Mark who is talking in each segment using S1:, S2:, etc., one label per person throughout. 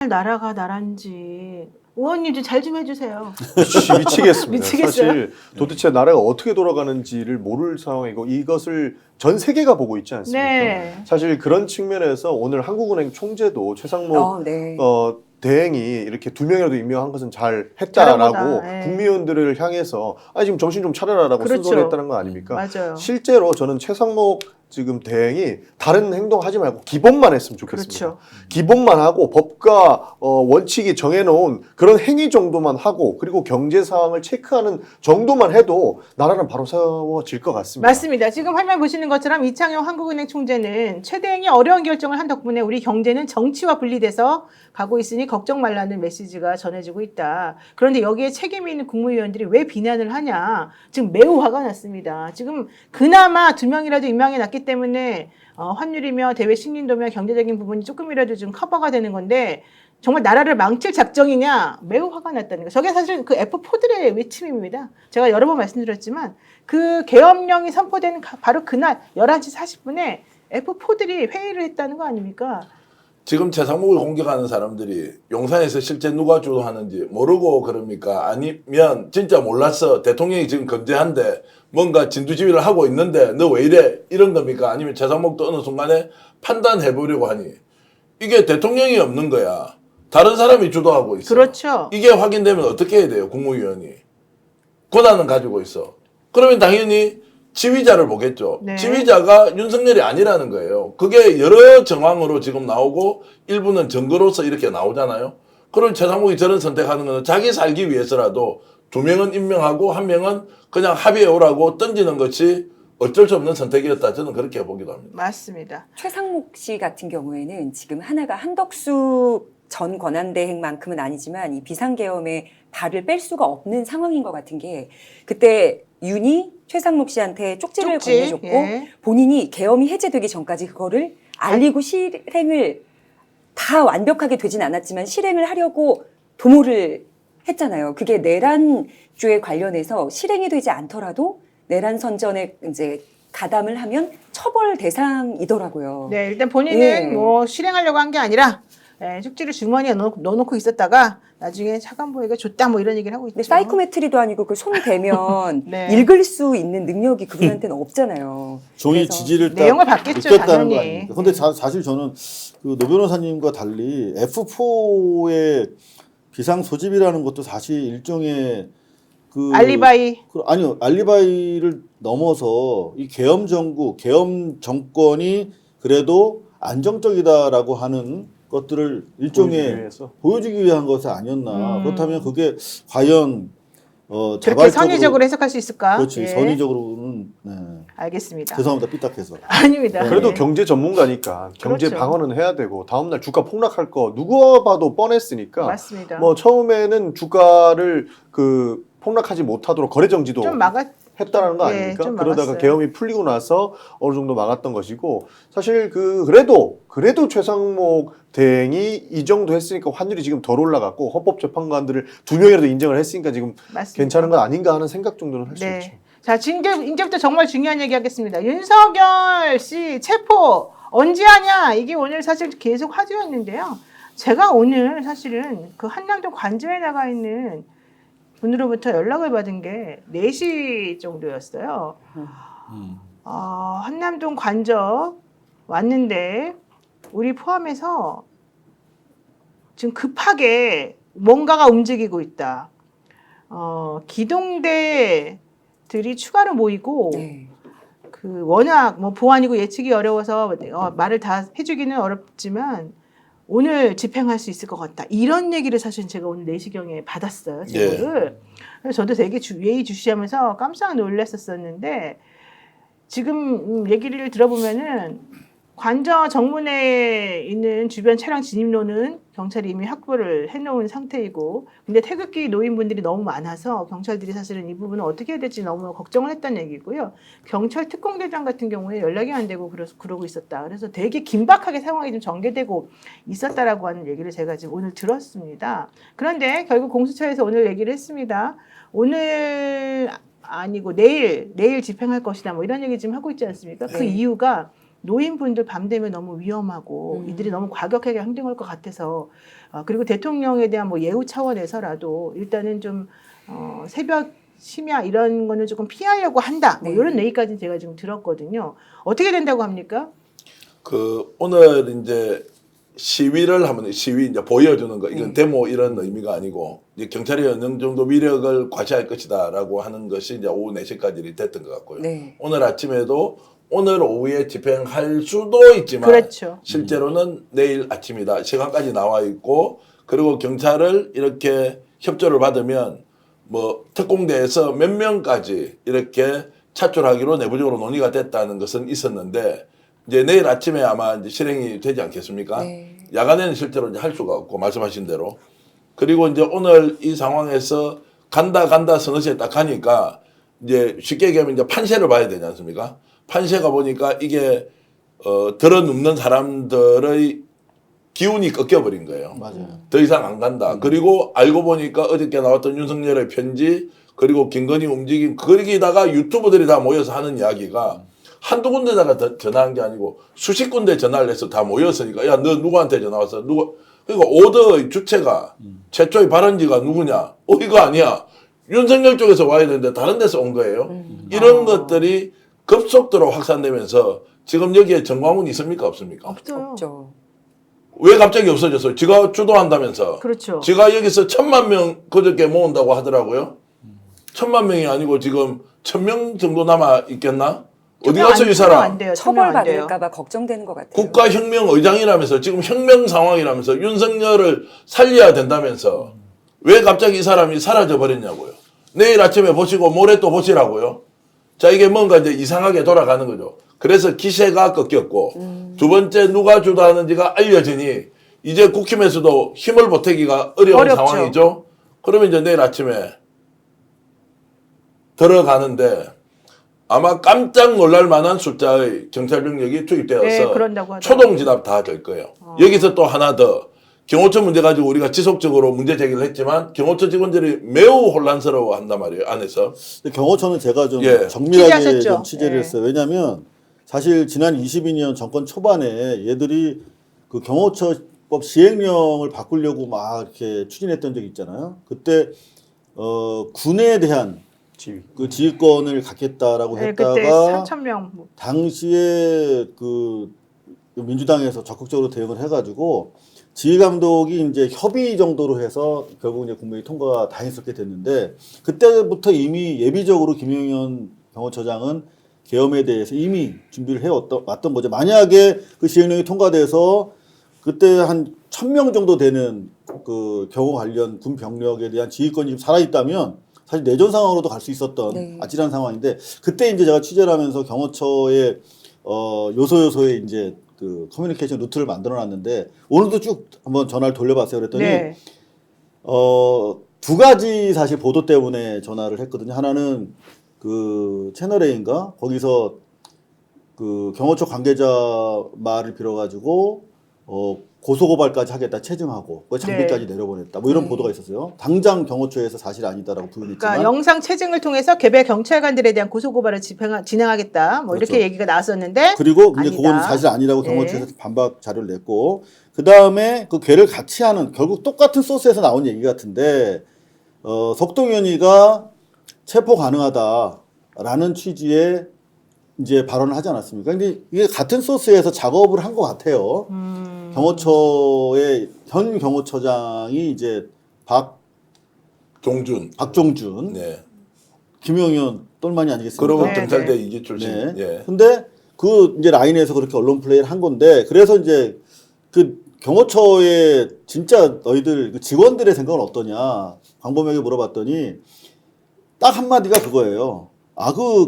S1: 나라가 나란지 의원님 좀 잘 좀 해주세요.
S2: 미치겠습니다.
S1: 미치겠어요?
S2: 사실 도대체 나라가 어떻게 돌아가는지를 모를 상황이고 이것을 전 세계가 보고 있지 않습니까?
S1: 네.
S2: 사실 그런 측면에서 오늘 한국은행 총재도 최상목
S3: 네.
S2: 대행이 이렇게 2명이라도 임명한 것은 잘
S1: 잘한
S2: 했다라고
S1: 거다. 네.
S2: 국민의원들을 향해서 지금 정신 좀 차려라라고
S1: 그렇죠.
S2: 쓴소리 했다는 거 아닙니까?
S1: 맞아요.
S2: 실제로 저는 최상목 지금 대행이 다른 행동하지 말고 기본만 했으면 좋겠습니다.
S1: 그렇죠.
S2: 기본만 하고 법과 원칙이 정해놓은 그런 행위 정도만 하고 그리고 경제 상황을 체크하는 정도만 해도 나라는 바로 세워질 것 같습니다.
S1: 맞습니다. 지금 화면 보시는 것처럼 이창용 한국은행 총재는 최 대행이 어려운 결정을 한 덕분에 우리 경제는 정치와 분리돼서 가고 있으니 걱정 말라는 메시지가 전해지고 있다. 그런데 여기에 책임이 있는 국무위원들이 왜 비난을 하냐. 지금 매우 화가 났습니다. 지금 그나마 2명이라도 임명해 놨기 때문에 환율이며 대외 신린도며 경제적인 부분이 조금이라도 좀 커버가 되는 건데 정말 나라를 망칠 작정이냐 매우 화가 났다는 거. 저게 사실 그 F4들의 외침입니다. 제가 여러 번 말씀드렸지만 그 계엄령이 선포되는 바로 그날 11시 40분에 F4들이 회의를 했다는 거 아닙니까?
S4: 지금 최상목을 공격하는 사람들이 용산에서 실제 누가 주도하는지 모르고 그럽니까? 아니면 진짜 몰랐어. 대통령이 지금 건재한데 뭔가 진두지휘를 하고 있는데 너 왜 이래? 이런 겁니까? 아니면 최상목도 어느 순간에 판단해보려고 하니 이게 대통령이 없는 거야. 다른 사람이 주도하고 있어.
S1: 그렇죠.
S4: 이게 확인되면 어떻게 해야 돼요? 국무위원이. 권한은 가지고 있어. 그러면 당연히 지휘자를 보겠죠.
S1: 네.
S4: 지휘자가 윤석열이 아니라는 거예요. 그게 여러 정황으로 지금 나오고 일부는 증거로서 이렇게 나오잖아요. 그럼 최상목이 저런 선택하는 거는 자기 살기 위해서라도 2명은 임명하고 1명은 그냥 합의해 오라고 던지는 것이 어쩔 수 없는 선택이었다. 저는 그렇게 보기도 합니다.
S1: 맞습니다.
S3: 최상목 씨 같은 경우에는 지금 하나가 한덕수 전 권한대행만큼은 아니지만 이 비상계엄에 발을 뺄 수가 없는 상황인 것 같은 게 그때 윤이 최상목 씨한테 쪽지를 건네줬고
S1: 예.
S3: 본인이 계엄이 해제되기 전까지 그거를 알리고 실행을 다 완벽하게 되진 않았지만 실행을 하려고 도모를 했잖아요. 그게 내란주에 관련해서 실행이 되지 않더라도 내란 선전에 이제 가담을 하면 처벌 대상이더라고요.
S1: 네, 일단 본인은
S3: 예.
S1: 뭐 실행하려고 한 게 아니라 쪽지를 주머니에 넣어놓고 있었다가 나중에 차관보에게 줬다 뭐 이런 얘기를 하고 있죠.
S3: 근데 사이코메트리도 아니고 그 손 대면
S1: 네.
S3: 읽을 수 있는 능력이 그분한테는 없잖아요.
S5: 종이
S3: 그래서
S5: 지지를 딱
S1: 내용을 받겠죠,
S5: 느꼈다는
S1: 당연히.
S5: 거 아닙니까? 근데 사실 저는 그 노 변호사님과 달리 F4의 비상 소집이라는 것도 사실 일종의 그
S1: 알리바이.
S5: 아니요, 알리바이를 넘어서 이 계엄 정부, 계엄 정권이 그래도 안정적이다라고 하는 것들을 일종의 보여주기 위한 것이 아니었나. 그렇다면 그게 과연
S1: 그렇게
S5: 자발적으로
S1: 선의적으로 해석할 수 있을까?
S5: 그렇지.
S1: 예.
S5: 선의적으로는
S1: 알겠습니다.
S5: 죄송합니다. 삐딱해서.
S1: 아닙니다.
S2: 그래도
S1: 네.
S2: 경제 전문가니까 경제
S1: 그렇죠.
S2: 방어는 해야 되고 다음날 주가 폭락할 거 누가 봐도 뻔했으니까
S1: 맞습니다.
S2: 뭐 처음에는 주가를 그 폭락하지 못하도록 거래 정지도
S1: 좀
S2: 했다라는 거
S1: 예,
S2: 아닙니까?
S1: 좀
S2: 그러다가
S1: 막았어요.
S2: 계엄이 풀리고 나서 어느 정도 막았던 것이고 사실 그래도 최상목 대행이 이 정도 했으니까 환율이 지금 덜 올라갔고 헌법재판관들을 2명이라도 인정을 했으니까 지금
S1: 맞습니다.
S2: 괜찮은 건 아닌가 하는 생각 정도는 할 수 있죠.
S1: 네. 자, 이제부터 정말 중요한 얘기 하겠습니다. 윤석열 씨 체포 언제 하냐? 이게 오늘 사실 계속 화두였는데요. 제가 오늘 사실은 그 한남동 관저에 나가 있는 분으로부터 연락을 받은 게 4시 정도였어요. 한남동 관저 왔는데 우리 포함해서 지금 급하게 뭔가가 움직이고 있다. 기동대들이 추가로 모이고
S3: 네.
S1: 그 워낙 뭐 보안이고 예측이 어려워서 말을 다 해주기는 어렵지만 오늘 집행할 수 있을 것 같다. 이런 얘기를 사실 제가 오늘 4시경에 받았어요. 제보를. 그래서 저도 되게 예의주시하면서 깜짝 놀랐었는데 지금 얘기를 들어보면은 관저 정문에 있는 주변 차량 진입로는 경찰이 이미 확보를 해놓은 상태이고 근데 태극기 노인분들이 너무 많아서 경찰들이 사실은 이 부분은 어떻게 해야 될지 너무 걱정을 했다는 얘기고요. 경찰 특공대장 같은 경우에 연락이 안 되고 그러고 있었다. 그래서 되게 긴박하게 상황이 좀 전개되고 있었다라고 하는 얘기를 제가 지금 오늘 들었습니다. 그런데 결국 공수처에서 오늘 얘기를 했습니다. 오늘 아니고 내일 집행할 것이다. 뭐 이런 얘기 지금 하고 있지 않습니까? 그
S3: 네.
S1: 이유가 노인분들 밤 되면 너무 위험하고 이들이 너무 과격하게 행동할 것 같아서 그리고 대통령에 대한 뭐 예우 차원에서라도 일단은 좀 새벽 심야 이런 거는 조금 피하려고 한다. 뭐
S3: 네.
S1: 이런 얘기까지 제가 지금 들었거든요. 어떻게 된다고 합니까?
S4: 그 오늘 이제 시위를 하면 시위 이제 보여주는 거 이건 데모 이런 의미가 아니고 이제 경찰이 어느 정도 위력을 과시할 것이다라고 하는 것이 이제 오후 4시까지 됐던 것 같고요.
S3: 네.
S4: 오늘 아침에도 오늘 오후에 집행할 수도 있지만
S1: 그렇죠.
S4: 실제로는 내일 아침이다. 시간까지 나와 있고 그리고 경찰을 이렇게 협조를 받으면 뭐 특공대에서 몇 명까지 이렇게 차출하기로 내부적으로 논의가 됐다는 것은 있었는데 이제 내일 아침에 아마 이제 실행이 되지 않겠습니까?
S3: 네.
S4: 야간에는 실제로 이제 할 수가 없고 말씀하신 대로 그리고 이제 오늘 이 상황에서 간다 서너시에 딱 가니까 이제 쉽게 얘기하면 이제 판세를 봐야 되지 않습니까? 판세가 보니까 이게 들어눕는 사람들의 기운이 꺾여버린 거예요.
S5: 맞아요.
S4: 더 이상 안 간다. 그리고 알고 보니까 어저께 나왔던 윤석열의 편지 그리고 김건희 움직임 거기다가 유튜버들이 다 모여서 하는 이야기가 한두 군데다가 전화한 게 아니고 수십 군데 전화를 해서 다 모였으니까 야 너 누구한테 전화 왔어? 누구? 그러니까 오더의 주체가 최초의 발언지가 누구냐? 이거 아니야. 윤석열 쪽에서 와야 되는데 다른 데서 온 거예요. 이런 것들이 급속도로 확산되면서 지금 여기에 정광훈이 있습니까? 없습니까?
S1: 없어요.
S3: 없죠.
S4: 왜 갑자기 없어졌어요? 지가 주도한다면서.
S1: 그렇죠.
S4: 지가 여기서 1000만 명 그저께 모은다고 하더라고요. 1000만 명이 아니고 지금 1000명 정도 남아 있겠나? 어디 갔어 이 사람?
S1: 안 돼요. 천명 안 돼요.
S3: 처벌받을까봐 걱정되는 것 같아요.
S4: 국가혁명 의장이라면서 지금 혁명 상황이라면서 윤석열을 살려야 된다면서 왜 갑자기 이 사람이 사라져 버렸냐고요. 내일 아침에 보시고 모레 또 보시라고요. 자 이게 뭔가 이제 이상하게 돌아가는 거죠. 그래서 기세가 꺾였고 두 번째 누가 주도하는지가 알려지니 이제 국힘에서도 힘을 보태기가 어려운
S1: 어렵죠.
S4: 상황이죠. 그러면 이제 내일 아침에 들어가는데 아마 깜짝 놀랄 만한 숫자의 경찰 병력이 투입되어서
S1: 네, 그런다고 하더라고요.
S4: 초동 진압 다 될 거예요. 여기서 또 하나 더 경호처 문제 가지고 우리가 지속적으로 문제 제기를 했지만 경호처 직원들이 매우 혼란스러워 한단 말이에요. 안에서.
S5: 근데 경호처는 제가 좀
S4: 예.
S5: 정밀하게
S1: 취재하셨죠?
S5: 좀 취재를
S1: 예.
S5: 했어요. 왜냐하면 사실 지난 22년 정권 초반에 얘들이 그 경호처법 시행령을 바꾸려고 막 이렇게 추진했던 적이 있잖아요. 그때 군에 대한
S2: 지휘.
S5: 그 지휘권을 갖겠다라고
S1: 네, 그때
S5: 했다가
S1: 3,000명.
S5: 당시에 그 민주당에서 적극적으로 대응을 해가지고 지휘감독이 이제 협의 정도로 해서 결국 이제 국무회의 통과가 다행스럽게 됐는데 그때부터 이미 예비적으로 김용현 경호처장은 계엄에 대해서 이미 준비를 해왔던 거죠. 만약에 그 시행령이 통과돼서 그때 한 1000명 정도 되는 그 경호 관련 군 병력에 대한 지휘권이 살아있다면 사실 내전 상황으로도 갈 수 있었던
S3: 네.
S5: 아찔한 상황인데 그때 이제 제가 취재를 하면서 경호처의 요소요소의 이제 그 커뮤니케이션 루트를 만들어 놨는데 오늘도 쭉 한번 전화를 돌려봤어요. 그랬더니
S1: 네.
S5: 두 가지 사실 보도 때문에 전화를 했거든요. 하나는 그 채널A인가 거기서 그 경호처 관계자 말을 빌어가지고 고소고발까지 하겠다 체증하고 그 장비까지 내려보냈다 뭐 이런 보도가 있었어요. 당장 경호처에서 사실 아니다라고 부인했지만
S1: 그러니까 영상 체증을 통해서 개별 경찰관들에 대한 고소고발을 진행하겠다. 뭐 이렇게
S5: 그렇죠.
S1: 얘기가 나왔었는데
S5: 그리고 이제
S1: 아니다.
S5: 그건 사실 아니라고
S1: 네.
S5: 경호처에서 반박 자료를 냈고 그 다음에 그 괴를 같이 하는 결국 똑같은 소스에서 나온 얘기 같은데 석동현이가 체포 가능하다라는 취지의 이제 발언을 하지 않았습니까? 근데 이게 같은 소스에서 작업을 한 것 같아요. 경호처의 현 경호처장이 이제 박종준,
S4: 네.
S5: 김용현 똘마니 아니겠습니까?
S4: 그러고
S1: 네,
S4: 경찰대
S1: 네.
S4: 이기 출신.
S5: 네.
S4: 예.
S5: 근데 그 이제 라인에서 그렇게 언론 플레이를 한 건데 그래서 이제 그 경호처의 진짜 너희들 그 직원들의 생각은 어떠냐 광범위하게 물어봤더니 딱 한마디가 그거예요.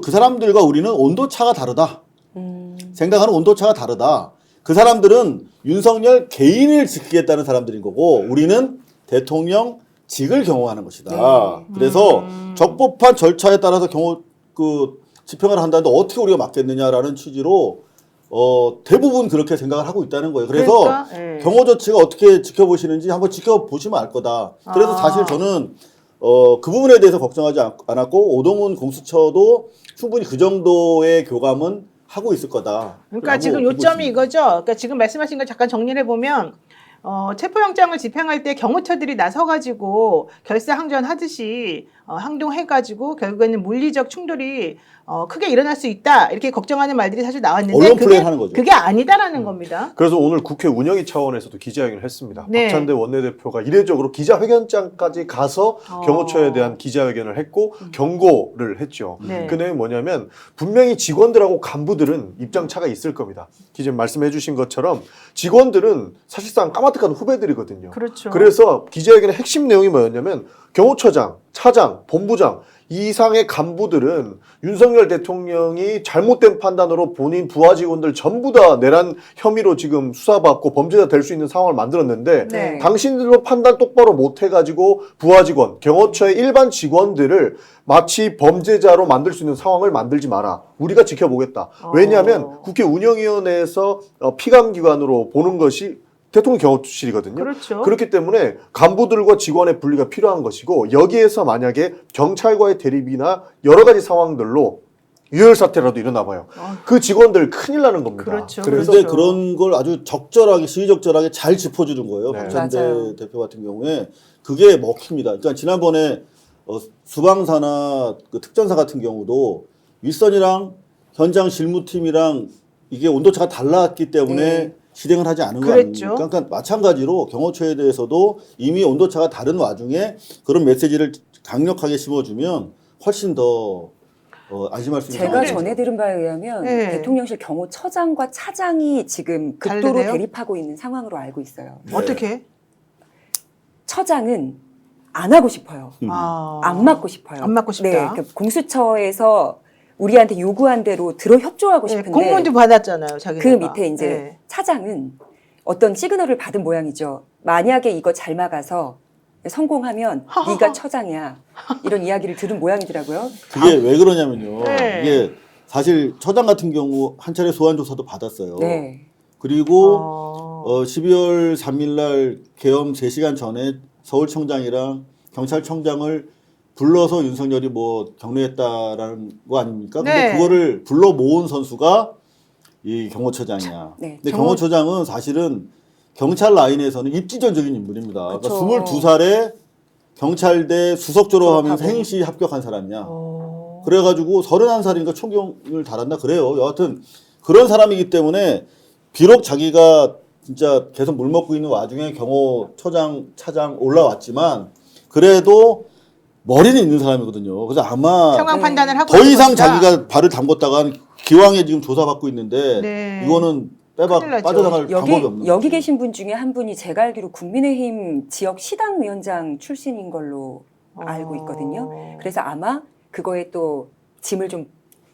S5: 그 사람들과 우리는 온도차가 다르다. 생각하는 온도차가 다르다. 그 사람들은 윤석열 개인을 지키겠다는 사람들인 거고 우리는 대통령직을 경호하는 것이다. 그래서 적법한 절차에 따라서 집행을 한다는데 어떻게 우리가 막겠느냐라는 취지로 대부분 그렇게 생각을 하고 있다는 거예요. 그래서
S1: 그러니까, 예.
S5: 경호 조치가 어떻게 지켜보시는지 한번 지켜보시면 알 거다. 그래서 사실 저는 그 부분에 대해서 걱정하지 않았고 오동훈 공수처도 충분히 그 정도의 교감은 하고 있을 거다.
S1: 그러니까 지금 요점이 이거죠. 그러니까 지금 말씀하신 걸 잠깐 정리를 해보면 체포영장을 집행할 때 경호처들이 나서가지고 결사항전하듯이 항동해가지고 결국에는 물리적 충돌이 크게 일어날 수 있다 이렇게 걱정하는 말들이 사실 나왔는데
S5: 언론 플레이를 하는 거죠.
S1: 그게 아니다라는 겁니다.
S2: 그래서 오늘 국회 운영위 차원에서도 기자회견을 했습니다.
S1: 네.
S2: 박찬대 원내대표가 이례적으로 기자회견장까지 가서 경호처에 대한 기자회견을 했고 경고를 했죠.
S1: 네.
S2: 그 내용이 뭐냐면 분명히 직원들하고 간부들은 입장차가 있을 겁니다. 기자님 말씀해 주신 것처럼 직원들은 사실상 까마득한 후배들이거든요.
S1: 그렇죠.
S2: 그래서 기자회견의 핵심 내용이 뭐였냐면 경호처장, 차장, 본부장 이상의 간부들은 윤석열 대통령이 잘못된 판단으로 본인 부하 직원들 전부 다 내란 혐의로 지금 수사받고 범죄자 될 수 있는 상황을 만들었는데
S1: 네.
S2: 당신들로 판단 똑바로 못 해가지고 부하 직원, 경호처의 일반 직원들을 마치 범죄자로 만들 수 있는 상황을 만들지 마라. 우리가 지켜보겠다. 왜냐하면 국회 운영위원회에서 피감기관으로 보는 것이 대통령 경호실이거든요.
S1: 그렇죠.
S2: 그렇기 때문에 간부들과 직원의 분리가 필요한 것이고 여기에서 만약에 경찰과의 대립이나 여러 가지 상황들로 유혈 사태라도 일어나 봐요. 그 직원들 큰일 나는 겁니다.
S1: 그렇죠.
S2: 그래서
S5: 그런데 그런 걸 아주 적절하게 시의적절하게 잘 짚어주는 거예요.
S2: 네.
S5: 박찬대
S3: 맞아요.
S5: 대표 같은 경우에 그게 먹힙니다. 그러니까 지난번에 수방사나 그 특전사 같은 경우도 윗선이랑 현장 실무팀이랑 이게 온도차가 달랐기 때문에
S3: 네.
S5: 실행을 하지 않은 거
S1: 그랬죠.
S5: 아닙니까? 그러니까 마찬가지로 경호처에 대해서도 이미 온도차가 다른 와중에 그런 메시지를 강력하게 심어주면 훨씬 더 안심할 수 있는
S3: 제가
S5: 상황이죠.
S3: 전해 들은 바에 의하면
S1: 네.
S3: 대통령실 경호처장과 차장이 지금 극도로
S1: 다르네요?
S3: 대립하고 있는 상황으로 알고 있어요.
S1: 어떻게?
S3: 처장은 안 하고 싶어요. 안 맡고 싶어요.
S1: 안 맡고 싶다.
S3: 네, 그러니까 공수처에서 우리한테 요구한 대로 들어 협조하고
S1: 네,
S3: 싶은데
S1: 공문도 받았잖아요. 자기가.
S3: 그 밑에 이제
S1: 네.
S3: 차장은 어떤 시그널을 받은 모양이죠. 만약에 이거 잘 막아서 성공하면 네가 처장이야. 이런 이야기를 들은 모양이더라고요.
S5: 그게 왜 그러냐면요.
S1: 네.
S5: 이게 사실 처장 같은 경우 한 차례 소환 조사도 받았어요.
S3: 네.
S5: 그리고 12월 3일 날 계엄 3시간 전에 서울청장이랑 경찰청장을 불러서 윤석열이 뭐 격려했다라는 거 아닙니까? 근데
S1: 네.
S5: 그거를 불러 모은 선수가 이 경호처장이야.
S3: 네.
S5: 근데 경호처장은 사실은 경찰 라인에서는 입지전적인 인물입니다.
S3: 그쵸.
S5: 그러니까 22살에 경찰대 수석 졸업하면서
S3: 졸업하고.
S5: 행시 합격한 사람이야. 그래가지고 31살이니까 총경을 달았나 그래요. 여하튼 그런 사람이기 때문에 비록 자기가 진짜 계속 물 먹고 있는 와중에 경호처장, 차장 올라왔지만 그래도 머리는 있는 사람이거든요. 그래서 아마
S1: 상황 판단을 하고
S5: 더
S1: 있는
S5: 이상
S1: 것이다.
S5: 자기가 발을 담궜다가 기왕에 지금 조사받고 있는데
S1: 네.
S5: 이거는
S1: 큰일
S5: 빼박
S1: 나죠.
S5: 빠져나갈 방법이 없는
S3: 여기
S5: 거죠.
S3: 계신 분 중에 한 분이 제가 알기로 국민의힘 지역 시당위원장 출신인 걸로 알고 있거든요. 그래서 아마 그거에 또 짐을 좀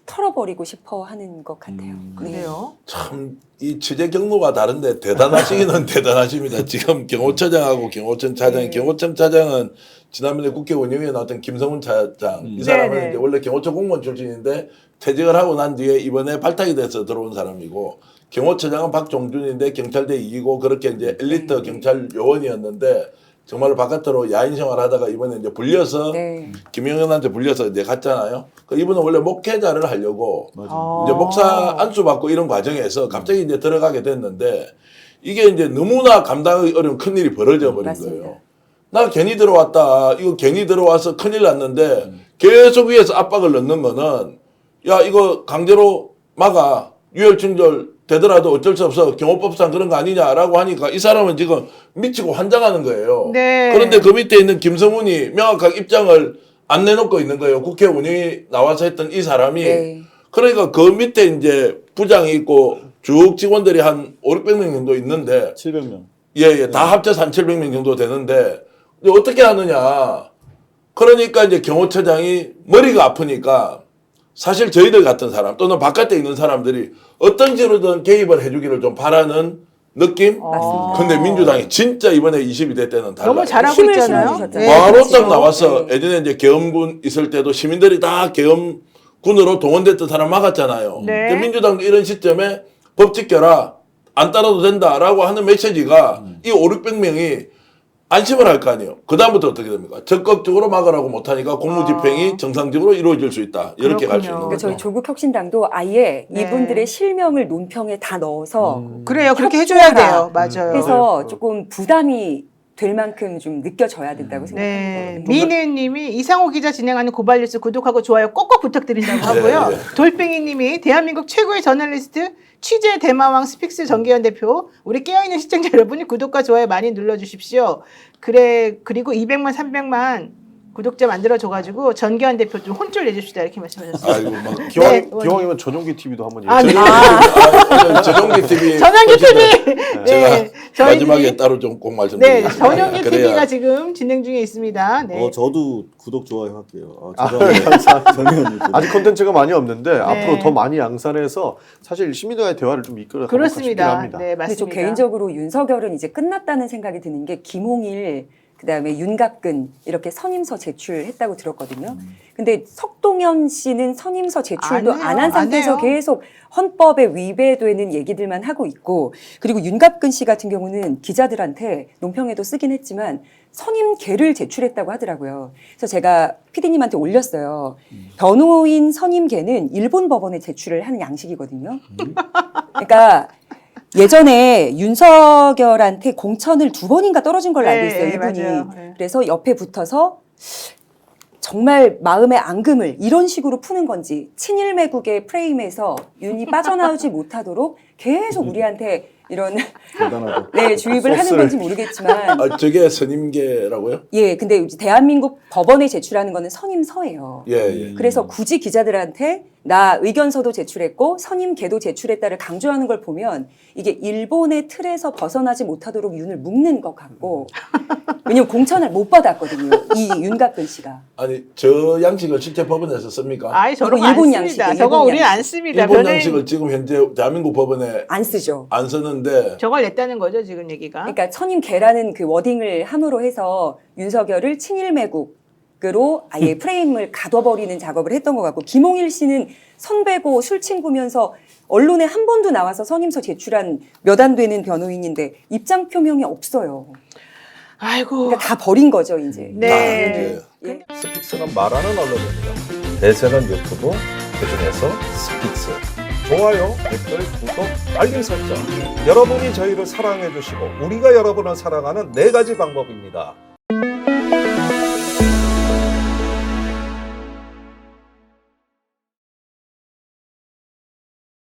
S3: 털어버리고 싶어 하는 것 같아요. 네.
S1: 그래요.
S4: 참 이 취재 경로가 다른데 대단하시기는 대단하십니다. 지금 경호처장하고 경호청 차장, 경호청 차장은 지난번에 국회 운영위에 나왔던 김성훈 차장 이 사람은
S1: 네네.
S4: 이제 원래 경호처 공무원 출신인데 퇴직을 하고 난 뒤에 이번에 발탁이 돼서 들어온 사람이고 경호처장은 박종준인데 경찰대 이기고 그렇게 이제 엘리트 경찰 요원이었는데 정말로 바깥으로 야인 생활하다가 이번에 이제 불려서
S3: 네.
S4: 김영현한테 불려서 이제 갔잖아요. 그 이분은 원래 목회자를 하려고
S5: 맞아요.
S4: 이제 목사 안수받고 이런 과정에서 갑자기 이제 들어가게 됐는데 이게 이제 너무나 감당하기 어려운 큰일이 벌어져 버린
S3: 맞습니다.
S4: 거예요. 나 괜히 들어왔다. 이거 괜히 들어와서 큰일 났는데 계속 위에서 압박을 넣는 거는 야 이거 강제로 막아. 유혈충돌 되더라도 어쩔 수 없어. 경호법상 그런 거 아니냐라고 하니까 이 사람은 지금 미치고 환장하는 거예요.
S1: 네.
S4: 그런데 그 밑에 있는 김성훈이 명확하게 입장을 안 내놓고 있는 거예요. 국회 운영이 나와서 했던 이 사람이.
S3: 네.
S4: 그러니까 그 밑에 이제 부장이 있고 쭉 직원들이 한 500명 정도 있는데
S5: 700명.
S4: 예, 다 합쳐서 한 700명 정도 되는데 이제 어떻게 하느냐. 그러니까 이제 경호처장이 머리가 아프니까 사실 저희들 같은 사람 또는 바깥에 있는 사람들이 어떤 식으로든 개입을 해주기를 좀 바라는 느낌?
S3: 맞습니다.
S4: 근데 민주당이 진짜 이번에 22대 때는 달라요.
S1: 너무 잘하고
S3: 힘을
S1: 있잖아요.
S3: 실어주셨잖아요.
S4: 바로
S3: 그렇죠.
S4: 딱 나와서
S3: 네.
S4: 예전에 이제 계엄군 있을 때도 시민들이 다 계엄군으로 동원됐던 사람 막았잖아요.
S1: 네.
S4: 근데 민주당도 이런 시점에 법 지켜라. 안 따라도 된다라고 하는 메시지가 이 5, 600명이 안심을 할 거 아니에요. 그 다음부터 어떻게 됩니까? 적극적으로 막으라고 못하니까 공무집행이 정상적으로 이루어질 수 있다. 이렇게 갈 수 있는
S1: 그렇군요.
S3: 그러니까 저희
S4: 거죠.
S3: 조국혁신당도 아예
S1: 네.
S3: 이분들의 실명을 논평에 다 넣어서
S1: 그래요. 그렇게 해줘야 돼요. 맞아요.
S3: 해서 조금 부담이 될 만큼 좀 느껴져야 된다고
S1: 네,
S3: 생각합니다.
S1: 미느님이 이상호 기자 진행하는 고발뉴스 구독하고 좋아요 꼭꼭 부탁드린다고 하고요.
S4: 네.
S1: 돌뱅이님이 대한민국 최고의 저널리스트 취재 대마왕 스픽스 정기현 대표 우리 깨어있는 시청자 여러분이 구독과 좋아요 많이 눌러주십시오. 그리고 200만 300만 구독자 만들어줘가지고 전기현 대표 좀 혼쭐 내줍시다 이렇게 말씀하셨어요.
S4: 아이고 막
S2: 기왕이면 전용기 TV도 한번
S1: 아, 네.
S4: 전용기 TV
S1: 전용기 TV.
S4: 제가
S1: 네, 저희들이-
S4: 마지막에 따로 좀 꼭
S1: 네,
S4: 말씀드리겠습니다.
S1: 전용기
S4: 그래야
S1: TV가 지금 진행 중에 있습니다. 네.
S5: 저도 구독 좋아요 할게요.
S2: 감사합니다.
S5: 정의원님.
S2: 아직 콘텐츠가 많이 없는데
S1: 네.
S2: 앞으로 더 많이 양산해서 사실 시민과의 대화를 좀 이끌어
S1: 그렇습니다.
S2: 합니다.
S1: 네,
S3: 근데 저
S1: 맞습니다.
S3: 개인적으로 윤석열은 이제 끝났다는 생각이 드는 게 김홍일 그다음에 윤갑근 이렇게 선임서 제출했다고 들었거든요. 근데 석동현 씨는 선임서 제출도
S1: 안 해요.
S3: 안 한 상태에서
S1: 안 해요.
S3: 계속 헌법에 위배되는 얘기들만 하고 있고 그리고 윤갑근 씨 같은 경우는 기자들한테 논평에도 쓰긴 했지만 선임계를 제출했다고 하더라고요. 그래서 제가 PD님한테 올렸어요. 변호인 선임계는 일본 법원에 제출을 하는 양식이거든요. 그러니까 예전에 윤석열한테 공천을 2번인가 떨어진 걸로 알고 있어요,
S1: 네,
S3: 이분이.
S1: 맞아요. 네.
S3: 그래서 옆에 붙어서 정말 마음의 앙금을 이런 식으로 푸는 건지 친일 매국의 프레임에서 윤이 빠져나오지 못하도록 계속 우리한테 이런
S5: 대단하다.
S3: 네, 주입을 하는
S2: 소스를.
S3: 건지 모르겠지만
S4: 아, 저게 선임계라고요?
S3: 예, 근데 이제 대한민국 법원에 제출하는 거는 선임서예요.
S4: 예, 예.
S3: 그래서 굳이 기자들한테 나 의견서도 제출했고 선임계도 제출했다를 강조하는 걸 보면 이게 일본의 틀에서 벗어나지 못하도록 윤을 묶는 것 같고 왜냐면 공천을 못 받았거든요. 이 윤갑근 씨가.
S4: 아니 저 양식을 실제 법원에서 씁니까?
S1: 아이 저런
S3: 이거
S1: 거안
S3: 일본
S1: 씁니다.
S3: 양식이에요,
S1: 저거
S3: 일본
S1: 우리는 안
S3: 양식.
S1: 씁니다.
S4: 일본
S1: 변호인-
S4: 양식을 지금 현재 대한민국 법원에
S3: 안 쓰죠.
S4: 안 쓰는데
S1: 저걸 냈다는 거죠 지금 얘기가.
S3: 그러니까 선임계라는 그 워딩을 함으로 해서 윤석열을 친일 매국으로 아예 프레임을 가둬버리는 작업을 했던 것 같고 김홍일 씨는 선배고 술 친구면서 언론에 한 번도 나와서 선임서 제출한 몇 안 되는 변호인인데 입장 표명이 없어요.
S1: 아이고.
S3: 그러니까 다 버린 거죠 이제.
S1: 네.
S4: 예.
S6: 스픽스는 말하는 언론입니다. 대세는 유튜브, 그중에서 스픽스. 좋아요, 댓글, 구독, 알림 설정. 여러분이 저희를 사랑해 주시고 우리가 여러분을 사랑하는 4가지 방법입니다.